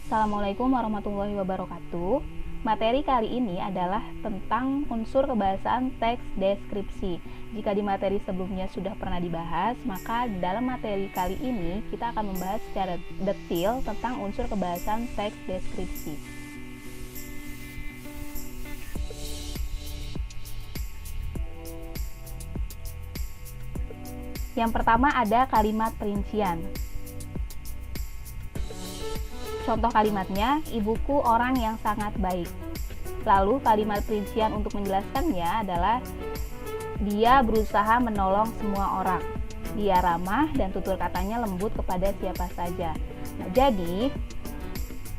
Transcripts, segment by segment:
Assalamualaikum warahmatullahi wabarakatuh. Materi kali ini adalah tentang unsur kebahasaan teks deskripsi. Jika di materi sebelumnya sudah pernah dibahas, maka dalam materi kali ini kita akan membahas secara detail tentang unsur kebahasaan teks deskripsi. Yang pertama ada kalimat perincian. Contoh kalimatnya, ibuku orang yang sangat baik. Lalu kalimat perincian untuk menjelaskannya adalah dia berusaha menolong semua orang. Dia ramah dan tutur katanya lembut kepada siapa saja. Nah, jadi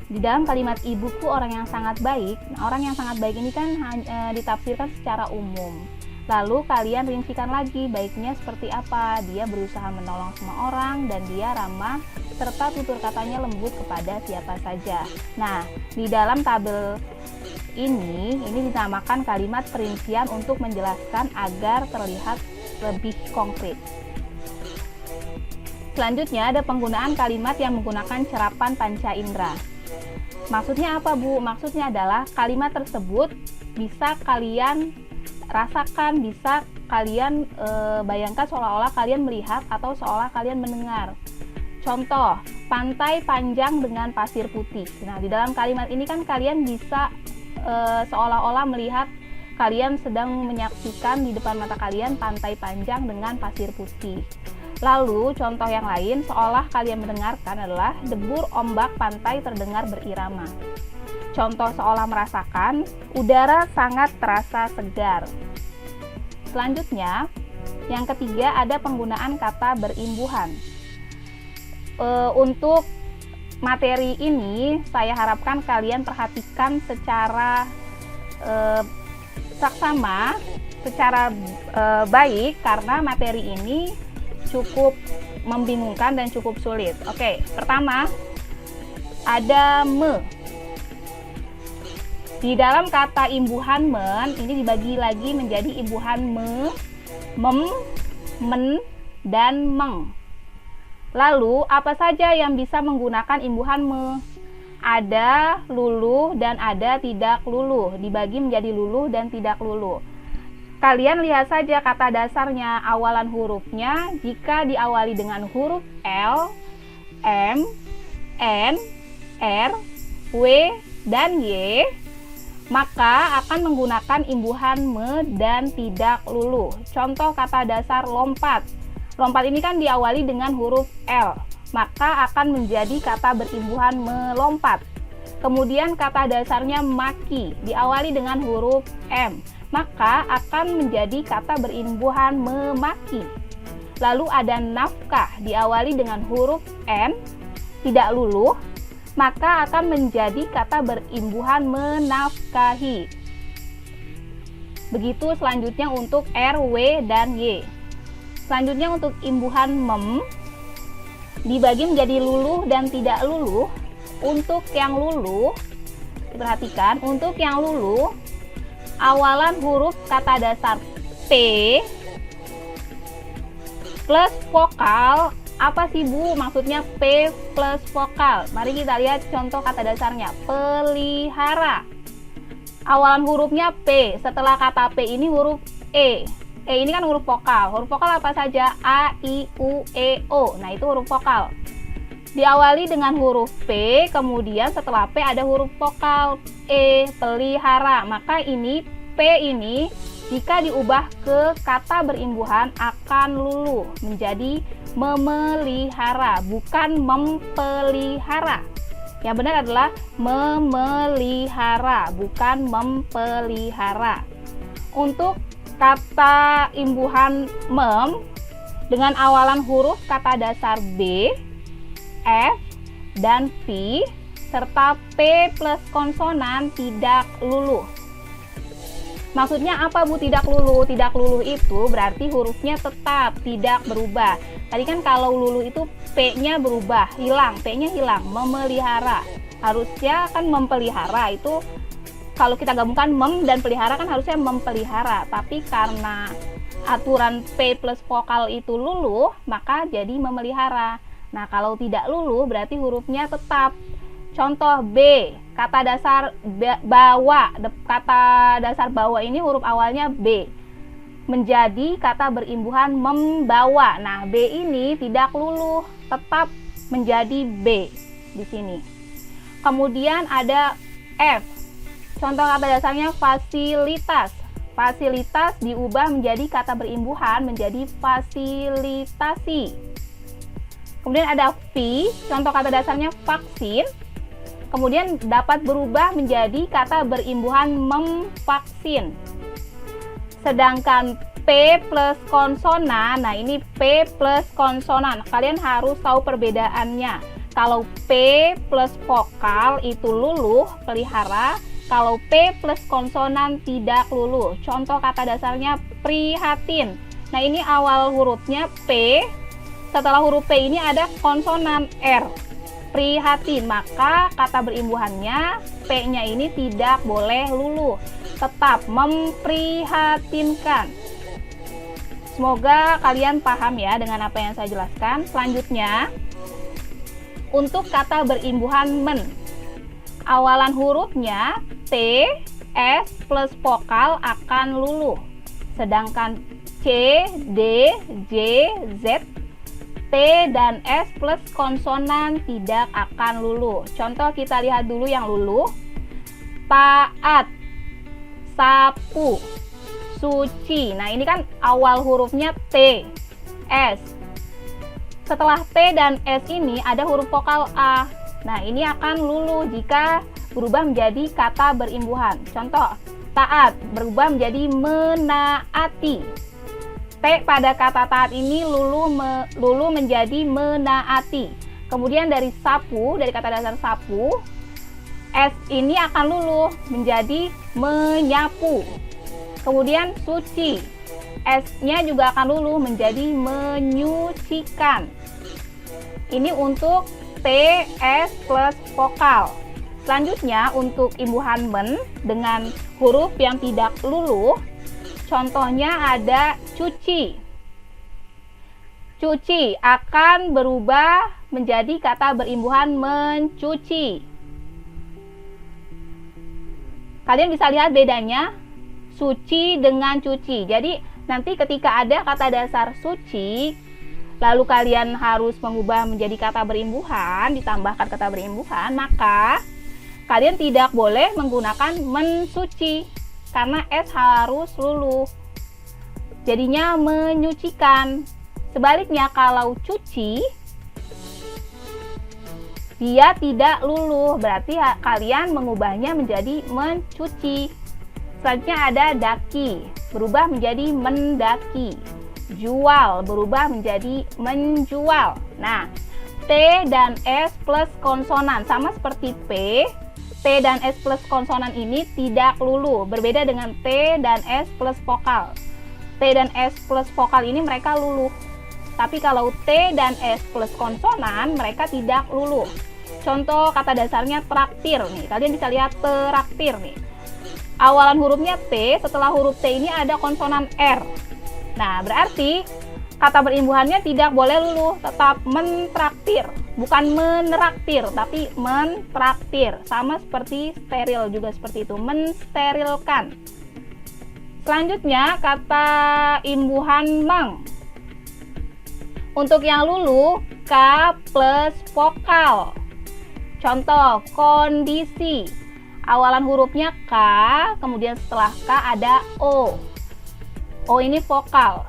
di dalam kalimat ibuku orang yang sangat baik, orang yang sangat baik ini kan ditafsirkan secara umum. Lalu kalian rincikan lagi baiknya seperti apa. Dia berusaha menolong semua orang dan dia ramah serta tutur katanya lembut kepada siapa saja. Nah, di dalam tabel ini dinamakan kalimat perincian untuk menjelaskan agar terlihat lebih konkret. Selanjutnya ada penggunaan kalimat yang menggunakan cerapan panca indera. Maksudnya apa, Bu? Maksudnya adalah kalimat tersebut bisa kalian rasakan, bisa kalian bayangkan seolah-olah kalian melihat atau seolah kalian mendengar. Contoh, pantai panjang dengan pasir putih. Nah, di dalam kalimat ini kan kalian bisa seolah-olah melihat, kalian sedang menyaksikan di depan mata kalian pantai panjang dengan pasir putih. Lalu, contoh yang lain, seolah kalian mendengarkan adalah debur ombak pantai terdengar berirama. Contoh seolah merasakan, udara sangat terasa segar. Selanjutnya, yang ketiga ada penggunaan kata berimbuhan. Untuk materi ini, saya harapkan kalian perhatikan secara saksama, secara baik, karena materi ini cukup membingungkan dan cukup sulit. Oke, pertama ada me. Di dalam kata imbuhan men, ini dibagi lagi menjadi imbuhan me, mem, men, dan meng. Lalu, apa saja yang bisa menggunakan imbuhan me? Ada luluh dan ada tidak luluh, dibagi menjadi luluh dan tidak luluh. Kalian lihat saja kata dasarnya, awalan hurufnya, jika diawali dengan huruf L, M, N, R, W, dan Y, maka akan menggunakan imbuhan me dan tidak luluh. Contoh kata dasar lompat. Lompat ini kan diawali dengan huruf L, maka akan menjadi kata berimbuhan melompat. Kemudian kata dasarnya maki, diawali dengan huruf M, maka akan menjadi kata berimbuhan memaki. Lalu ada nafkah, diawali dengan huruf N, tidak luluh, maka akan menjadi kata berimbuhan menafkahi. Begitu selanjutnya untuk R, W, dan Y. Selanjutnya untuk imbuhan mem, dibagi menjadi luluh dan tidak luluh. Untuk yang luluh, diperhatikan, untuk yang luluh, awalan huruf kata dasar P plus vokal. Apa sih, Bu? Maksudnya P plus vokal. Mari kita lihat contoh kata dasarnya. Pelihara. Awalan hurufnya P. Setelah kata P ini huruf E. E ini kan huruf vokal. Huruf vokal apa saja? A, I, U, E, O. Nah, itu huruf vokal. Diawali dengan huruf P, kemudian setelah P ada huruf vokal E. Pelihara. Maka ini P ini jika diubah ke kata berimbuhan akan luluh menjadi memelihara, bukan mempelihara. Yang benar adalah memelihara, bukan mempelihara. Untuk kata imbuhan mem dengan awalan huruf kata dasar B, F, dan V serta P plus konsonan tidak luluh. Maksudnya apa, Bu, tidak luluh? Tidak luluh itu berarti hurufnya tetap tidak berubah. Tadi kan kalau luluh itu P-nya berubah, hilang, P-nya hilang, memelihara. Harusnya kan mempelihara, itu kalau kita gabungkan mem dan pelihara kan harusnya mempelihara. Tapi karena aturan P plus vokal itu luluh, maka jadi memelihara. Nah, kalau tidak luluh berarti hurufnya tetap. Contoh B, kata dasar bawa. Kata dasar bawa ini huruf awalnya B. Menjadi kata berimbuhan membawa. Nah, B ini tidak luluh, tetap menjadi B di sini. Kemudian ada F. Contoh kata dasarnya fasilitas. Fasilitas diubah menjadi kata berimbuhan menjadi fasilitasi. Kemudian ada V. Contoh kata dasarnya vaksin. Kemudian dapat berubah menjadi kata berimbuhan memvaksin. Sedangkan P plus konsonan, nah ini P plus konsonan, kalian harus tahu perbedaannya. Kalau P plus vokal itu luluh, pelihara. Kalau P plus konsonan tidak luluh. Contoh kata dasarnya prihatin. Nah ini awal hurufnya P, setelah huruf P ini ada konsonan R. Prihatin, maka kata berimbuhannya P-nya ini tidak boleh luluh, tetap memprihatinkan. Semoga kalian paham ya dengan apa yang saya jelaskan. Selanjutnya, untuk kata berimbuhan men, awalan hurufnya T, S plus vokal akan luluh, sedangkan C, D, J, Z, T dan S plus konsonan tidak akan luluh. Contoh kita lihat dulu yang luluh. Taat, sapu, suci. Nah ini kan awal hurufnya T, S. Setelah T dan S ini ada huruf vokal A. Nah ini akan luluh jika berubah menjadi kata berimbuhan. Contoh, taat berubah menjadi menaati. T pada kata taat ini luluh menjadi menaati. Kemudian dari sapu, dari kata dasar sapu, S ini akan luluh menjadi menyapu. Kemudian suci, S-nya juga akan luluh menjadi menyucikan. Ini untuk T, S plus vokal. Selanjutnya untuk imbuhan men dengan huruf yang tidak luluh, contohnya ada cuci. Cuci akan berubah menjadi kata berimbuhan mencuci. Kalian bisa lihat bedanya suci dengan cuci. Jadi nanti ketika ada kata dasar suci, lalu kalian harus mengubah menjadi kata berimbuhan, ditambahkan kata berimbuhan, maka kalian tidak boleh menggunakan mensuci karena S harus luluh. Jadinya menyucikan. Sebaliknya kalau cuci, dia tidak luluh, berarti kalian mengubahnya menjadi mencuci. Selanjutnya ada daki, berubah menjadi mendaki. Jual, berubah menjadi menjual. Nah, T dan S plus konsonan sama seperti P. T dan S plus konsonan ini tidak luluh, berbeda dengan T dan S plus vokal. T dan S plus vokal ini mereka luluh. Tapi kalau T dan S plus konsonan mereka tidak luluh. Contoh kata dasarnya traktir nih. Kalian bisa lihat traktir nih. Awalan hurufnya T, setelah huruf T ini ada konsonan R. Nah, berarti kata berimbuhannya tidak boleh luluh, tetap mentraktir. Bukan menraktir, tapi mentraktir. Sama seperti steril juga seperti itu, mensterilkan. Selanjutnya kata imbuhan meng. Untuk yang luluh, K plus vokal. Contoh, kondisi. Awalan hurufnya K, kemudian setelah K ada O. O ini vokal.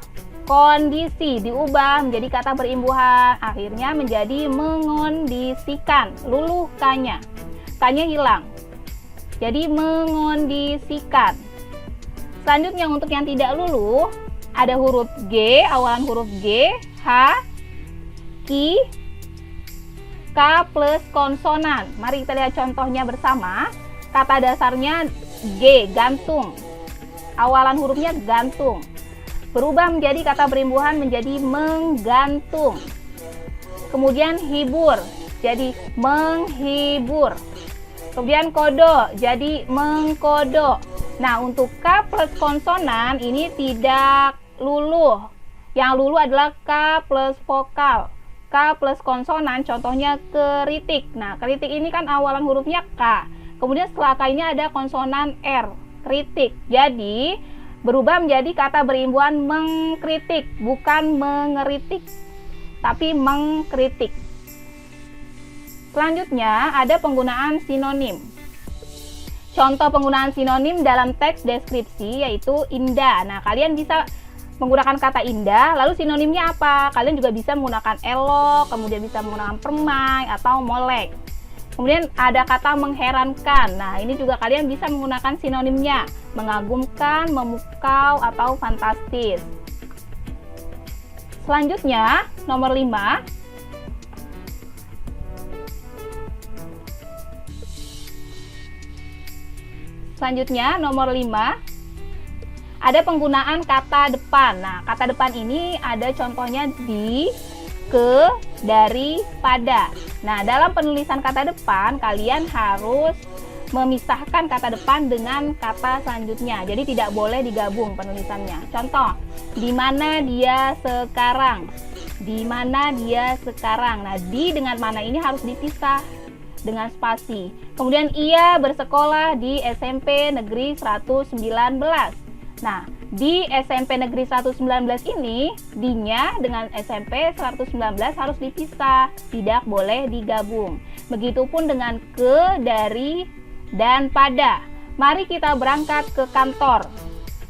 Kondisi diubah menjadi kata berimbuhan, akhirnya menjadi mengondisikan. Luluh K-nya. K-nya hilang. Jadi mengondisikan. Selanjutnya untuk yang tidak luluh, ada huruf G, awalan huruf G, H, Ki, K plus konsonan. Mari kita lihat contohnya bersama. Kata dasarnya G, gantung. Awalan hurufnya gantung. Berubah menjadi kata berimbuhan menjadi menggantung. Kemudian hibur, jadi menghibur. Kemudian kodo, jadi mengkodo. Nah, untuk K plus konsonan ini tidak luluh. Yang luluh adalah K plus vokal. K plus konsonan, contohnya kritik. Nah, kritik ini kan awalan hurufnya K. Kemudian setelah K ini ada konsonan R, kritik. Jadi, berubah menjadi kata berimbuhan mengkritik, bukan mengeritik, tapi mengkritik. Selanjutnya, ada penggunaan sinonim. Contoh penggunaan sinonim dalam teks deskripsi yaitu indah. Nah, kalian bisa menggunakan kata indah, lalu sinonimnya apa? Kalian juga bisa menggunakan elok, kemudian bisa menggunakan permai atau molek. Kemudian ada kata mengherankan. Nah, ini juga kalian bisa menggunakan sinonimnya, mengagumkan, memukau, atau fantastis. Selanjutnya, nomor 5. Selanjutnya, nomor 5. Ada penggunaan kata depan. Nah, kata depan ini ada contohnya di, ke, dari, pada. Nah, dalam penulisan kata depan, kalian harus memisahkan kata depan dengan kata selanjutnya. Jadi tidak boleh digabung penulisannya. Contoh, di mana dia sekarang? Di mana dia sekarang? Nah, di dengan mana ini harus dipisah dengan spasi. Kemudian ia bersekolah di SMP Negeri 119. Nah, di SMP Negeri 119 ini, D-nya dengan SMP 119 harus dipisah, tidak boleh digabung. Begitupun dengan ke, dari, dan pada. Mari kita berangkat ke kantor.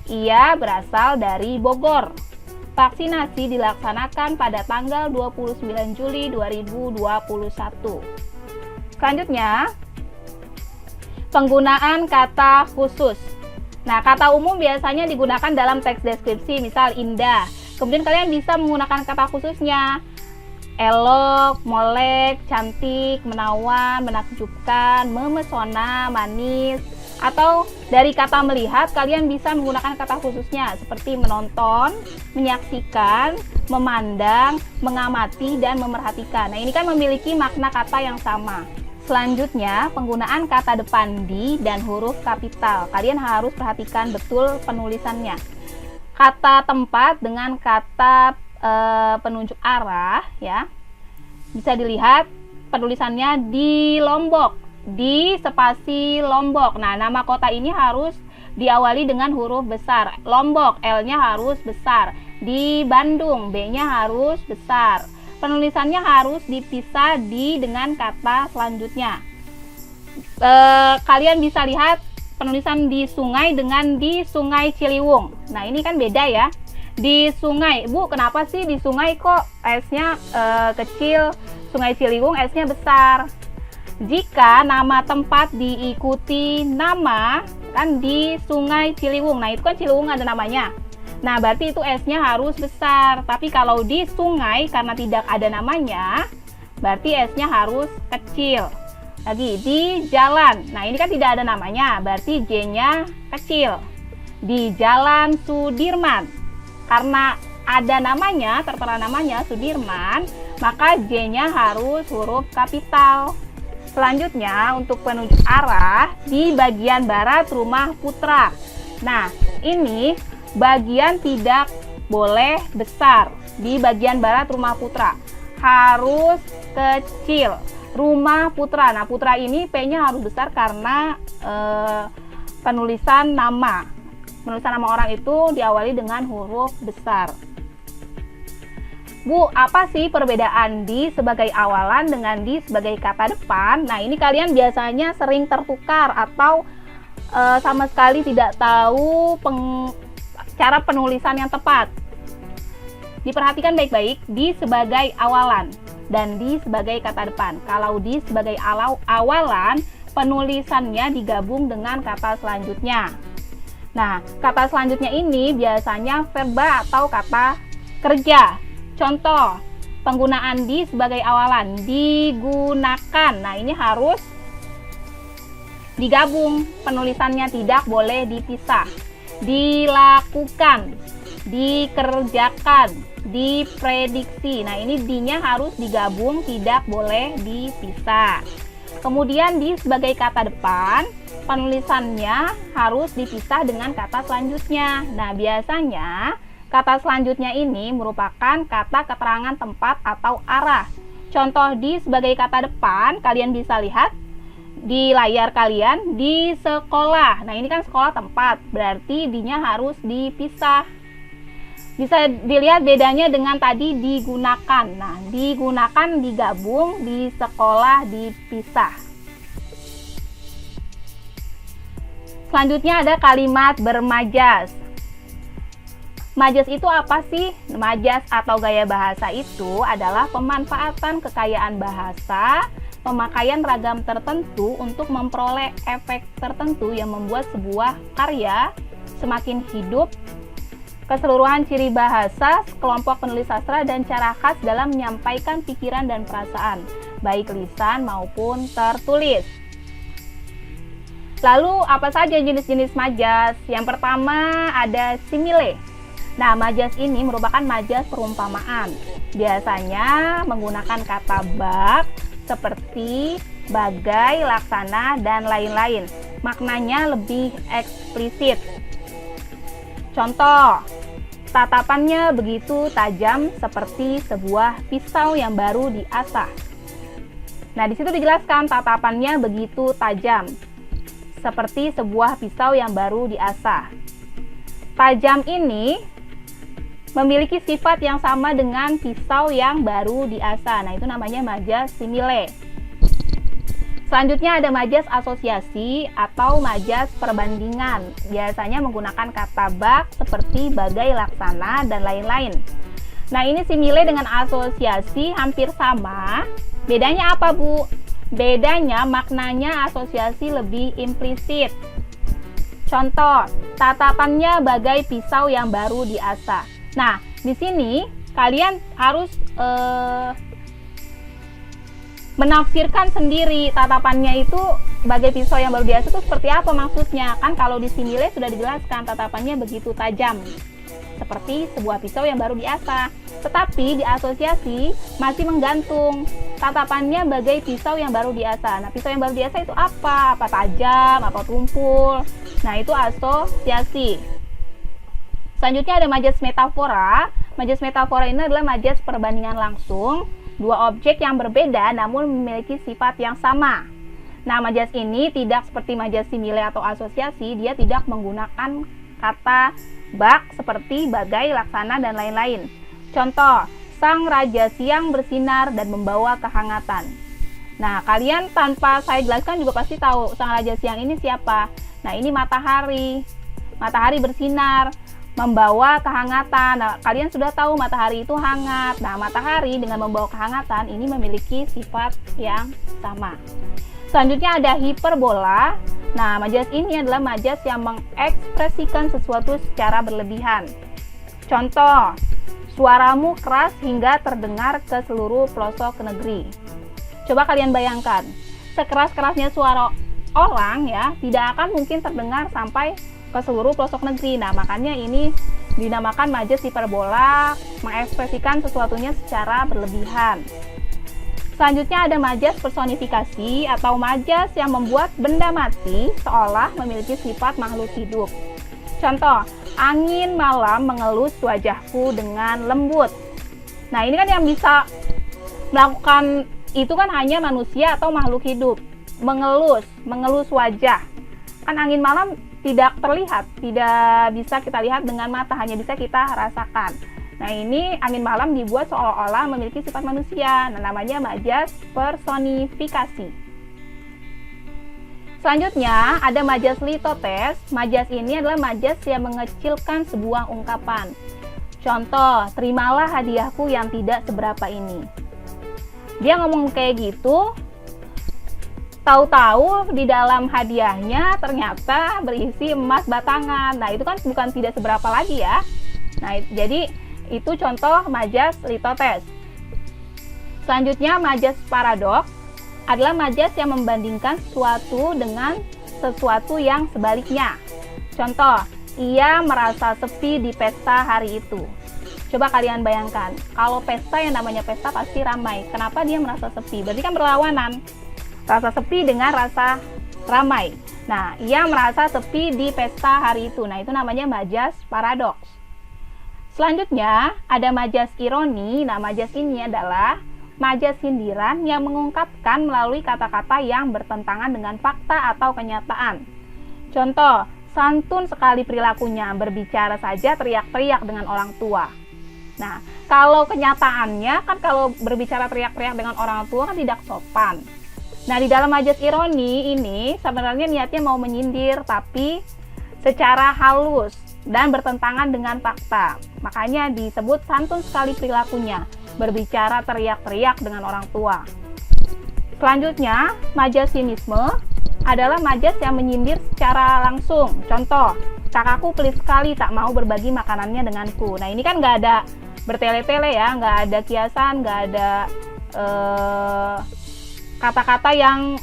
Ia berasal dari Bogor. Vaksinasi dilaksanakan pada tanggal 29 Juli 2021. Selanjutnya, penggunaan kata khusus. Nah, kata umum biasanya digunakan dalam teks deskripsi, misal indah. Kemudian kalian bisa menggunakan kata khususnya. Elok, molek, cantik, menawan, menakjubkan, memesona, manis. Atau dari kata melihat, kalian bisa menggunakan kata khususnya seperti menonton, menyaksikan, memandang, mengamati, dan memerhatikan. Nah, ini kan memiliki makna kata yang sama. Selanjutnya, penggunaan kata depan di dan huruf kapital. Kalian harus perhatikan betul penulisannya. Kata tempat dengan kata penunjuk arah, ya. Bisa dilihat penulisannya di Lombok, di spasi Lombok. Nah, nama kota ini harus diawali dengan huruf besar. Lombok, L-nya harus besar. Di Bandung, B-nya harus besar. Penulisannya harus dipisah di dengan kata selanjutnya. Kalian bisa lihat penulisan di sungai dengan di Sungai Ciliwung. Nah, ini kan beda ya. Di sungai, Bu, kenapa sih di sungai kok S-nya kecil, Sungai Ciliwung S-nya besar? Jika nama tempat diikuti nama, kan di Sungai Ciliwung. Nah, itu kan Ciliwung ada namanya. Nah, berarti itu S-nya harus besar. Tapi kalau di sungai, karena tidak ada namanya, berarti S-nya harus kecil. Lagi, di jalan. Nah, ini kan tidak ada namanya, berarti J-nya kecil. Di Jalan Sudirman. Karena ada namanya, tertera namanya Sudirman, maka J-nya harus huruf kapital. Selanjutnya, untuk penunjuk arah, di bagian barat rumah Putra. Nah, ini bagian tidak boleh besar. Di bagian barat rumah Putra harus kecil. Rumah Putra. Nah, Putra ini P-nya harus besar karena penulisan nama. Penulisan nama orang itu diawali dengan huruf besar. Bu, apa sih perbedaan di sebagai awalan dengan di sebagai kata depan? Nah, ini kalian biasanya sering tertukar atau sama sekali tidak tahu cara penulisan yang tepat. Diperhatikan baik-baik, di sebagai awalan dan di sebagai kata depan. Kalau di sebagai awalan, penulisannya digabung dengan kata selanjutnya. Nah, kata selanjutnya ini biasanya verba atau kata kerja. Contoh, penggunaan di sebagai awalan, digunakan. Nah, ini harus digabung, penulisannya tidak boleh dipisah. Dilakukan, dikerjakan, diprediksi. Nah, ini di-nya harus digabung, tidak boleh dipisah. Kemudian di sebagai kata depan, penulisannya harus dipisah dengan kata selanjutnya. Nah, biasanya Kata selanjutnya ini merupakan kata keterangan tempat atau arah. Contoh di sebagai kata depan, kalian bisa lihat di layar kalian di sekolah. Nah, ini kan sekolah tempat, berarti dinya harus dipisah. Bisa dilihat bedanya dengan tadi digunakan. Nah, digunakan digabung, di sekolah dipisah. Selanjutnya ada kalimat bermajas. Majas itu apa sih? Majas atau gaya bahasa itu adalah pemanfaatan kekayaan bahasa, pemakaian ragam tertentu untuk memperoleh efek tertentu yang membuat sebuah karya semakin hidup. Keseluruhan ciri bahasa, kelompok penulis sastra, dan cara khas dalam menyampaikan pikiran dan perasaan, baik lisan maupun tertulis. Lalu apa saja jenis-jenis majas? Yang pertama ada simile. Nah, majas ini merupakan majas perumpamaan. Biasanya menggunakan kata bak, seperti, bagai, laksana, dan lain-lain. Maknanya lebih eksplisit. Contoh, tatapannya begitu tajam seperti sebuah pisau yang baru diasah. Nah, di situ dijelaskan tatapannya begitu tajam seperti sebuah pisau yang baru diasah. Tajam ini memiliki sifat yang sama dengan pisau yang baru diasah. Nah, itu namanya majas simile. Selanjutnya ada majas asosiasi atau majas perbandingan. Biasanya menggunakan kata bak seperti bagai, laksana, dan lain-lain. Nah, ini simile dengan asosiasi hampir sama. Bedanya apa, Bu? Bedanya maknanya asosiasi lebih implisit. Contoh, tatapannya bagai pisau yang baru diasah. Nah, di sini kalian harus menafsirkan sendiri tatapannya itu bagai pisau yang baru diasah itu seperti apa maksudnya. Kan kalau di simile sudah dijelaskan tatapannya begitu tajam seperti sebuah pisau yang baru diasah. Tetapi di asosiasi masih menggantung tatapannya bagai pisau yang baru diasah. Nah, pisau yang baru diasah itu apa? Apa tajam, apa tumpul? Nah, itu asosiasi. Selanjutnya ada majas metafora. Majas metafora ini adalah majas perbandingan langsung dua objek yang berbeda namun memiliki sifat yang sama. Nah, majas ini tidak seperti majas simile atau asosiasi, dia tidak menggunakan kata bak seperti bagai, laksana, dan lain-lain. Contoh, sang raja siang bersinar dan membawa kehangatan. Nah, kalian tanpa saya jelaskan juga pasti tahu sang raja siang ini siapa. Nah, ini matahari. Matahari bersinar, membawa kehangatan. Nah, kalian sudah tahu matahari itu hangat. Nah, matahari dengan membawa kehangatan ini memiliki sifat yang sama. Selanjutnya ada hiperbola. Nah, majas ini adalah majas yang mengekspresikan sesuatu secara berlebihan. Contoh, suaramu keras hingga terdengar ke seluruh pelosok negeri. Coba kalian bayangkan, sekeras-kerasnya suara orang ya, tidak akan mungkin terdengar sampai ke seluruh pelosok negeri. Nah, makanya ini dinamakan majas hiperbola, mengekspresikan sesuatunya secara berlebihan. Selanjutnya ada majas personifikasi atau majas yang membuat benda mati seolah memiliki sifat makhluk hidup. Contoh, angin malam mengelus wajahku dengan lembut. Nah, ini kan yang bisa melakukan itu kan hanya manusia atau makhluk hidup. Mengelus wajah. Kan angin malam tidak terlihat, tidak bisa kita lihat dengan mata, hanya bisa kita rasakan. Nah, ini angin malam dibuat seolah-olah memiliki sifat manusia. Nah, namanya majas personifikasi. Selanjutnya ada majas litotes. Majas ini adalah majas yang mengecilkan sebuah ungkapan. Contoh, terimalah hadiahku yang tidak seberapa ini. Dia ngomong kayak gitu, tahu-tahu di dalam hadiahnya ternyata berisi emas batangan. Nah, itu kan bukan tidak seberapa lagi ya. Nah, jadi itu contoh majas litotes. Selanjutnya majas paradoks adalah majas yang membandingkan sesuatu dengan sesuatu yang sebaliknya. Contoh, ia merasa sepi di pesta hari itu. Coba kalian bayangkan, kalau pesta yang namanya pesta pasti ramai. Kenapa dia merasa sepi? Berarti kan berlawanan. Rasa sepi dengan rasa ramai. Nah, ia merasa sepi di pesta hari itu. Nah, itu namanya majas paradoks. Selanjutnya ada majas ironi. Nah, majas ini adalah majas sindiran yang mengungkapkan melalui kata-kata yang bertentangan dengan fakta atau kenyataan. Contoh, santun sekali perilakunya, berbicara saja teriak-teriak dengan orang tua. Nah, kalau kenyataannya kan kalau berbicara teriak-teriak dengan orang tua kan tidak sopan. Nah, di dalam majas ironi ini sebenarnya niatnya mau menyindir, tapi secara halus dan bertentangan dengan fakta. Makanya disebut santun sekali perilakunya, berbicara teriak-teriak dengan orang tua. Selanjutnya, majas sinisme adalah majas yang menyindir secara langsung. Contoh, kakakku pelit sekali tak mau berbagi makanannya denganku. Nah, ini kan nggak ada bertele-tele ya, nggak ada kiasan, nggak ada kata-kata yang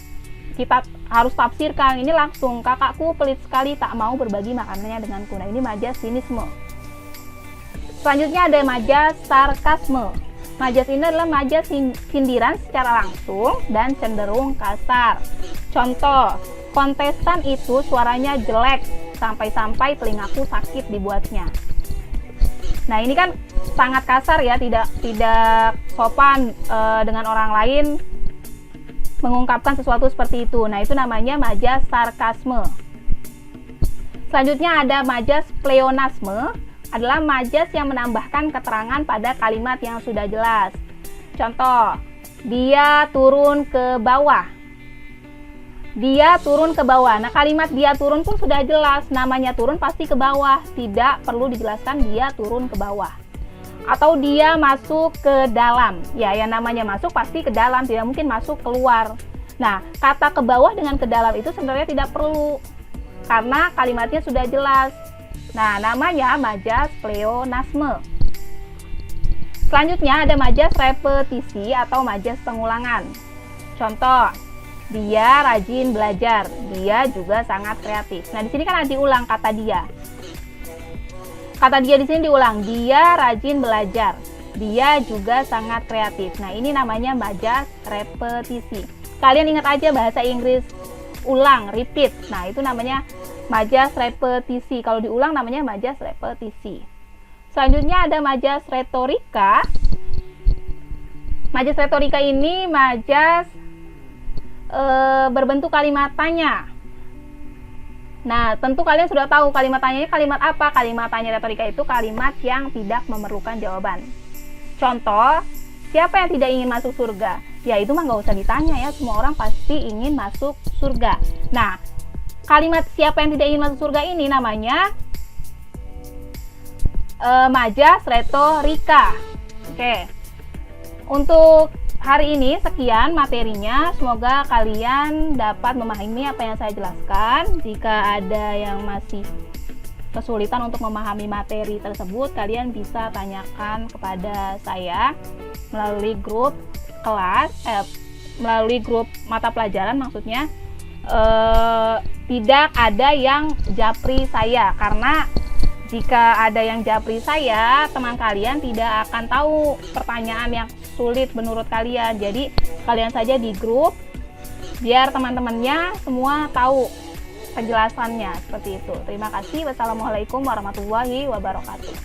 kita harus tafsirkan. Ini langsung, kakakku pelit sekali tak mau berbagi makanannya denganku. Nah, ini majas sinisme. Selanjutnya ada majas sarkasme. Majas ini adalah majas sindiran secara langsung dan cenderung kasar. Contoh, kontestan itu suaranya jelek sampai-sampai telingaku sakit dibuatnya. Nah, ini kan sangat kasar ya, tidak sopan dengan orang lain mengungkapkan sesuatu seperti itu. Nah, itu namanya majas sarkasme. Selanjutnya ada majas pleonasme, adalah majas yang menambahkan keterangan pada kalimat yang sudah jelas. Contoh, dia turun ke bawah. Dia turun ke bawah. Nah, kalimat dia turun pun sudah jelas, namanya turun pasti ke bawah, tidak perlu dijelaskan dia turun ke bawah. Atau dia masuk ke dalam. Ya, yang namanya masuk pasti ke dalam, tidak mungkin masuk keluar. Nah, kata ke bawah dengan ke dalam itu sebenarnya tidak perlu, karena kalimatnya sudah jelas. Nah, namanya majas pleonasme. Selanjutnya ada majas repetisi atau majas pengulangan. Contoh, dia rajin belajar, dia juga sangat kreatif. Nah, di sini kan ada diulang kata dia. Kata dia di sini diulang, dia rajin belajar, dia juga sangat kreatif. Nah, ini namanya majas repetisi. Kalian ingat aja bahasa Inggris ulang, repeat. Nah, itu namanya majas repetisi. Kalau diulang namanya majas repetisi. Selanjutnya ada majas retorika. Majas retorika ini majas berbentuk kalimat tanya. Nah, tentu kalian sudah tahu kalimat tanyanya kalimat apa. Kalimat tanya retorika itu kalimat yang tidak memerlukan jawaban. Contoh, siapa yang tidak ingin masuk surga? Ya, itu mah nggak usah ditanya ya, semua orang pasti ingin masuk surga. Nah, kalimat siapa yang tidak ingin masuk surga ini namanya majas retorika. Oke. Untuk hari ini sekian materinya, semoga kalian dapat memahami apa yang saya jelaskan. Jika ada yang masih kesulitan untuk memahami materi tersebut, kalian bisa tanyakan kepada saya melalui grup kelas, melalui grup mata pelajaran maksudnya. Tidak ada yang japri saya, karena jika ada yang japri saya, teman kalian tidak akan tahu pertanyaan yang sulit menurut kalian. Jadi kalian saja di grup biar teman-temannya semua tahu penjelasannya, seperti itu. Terima kasih. Wassalamualaikum warahmatullahi wabarakatuh.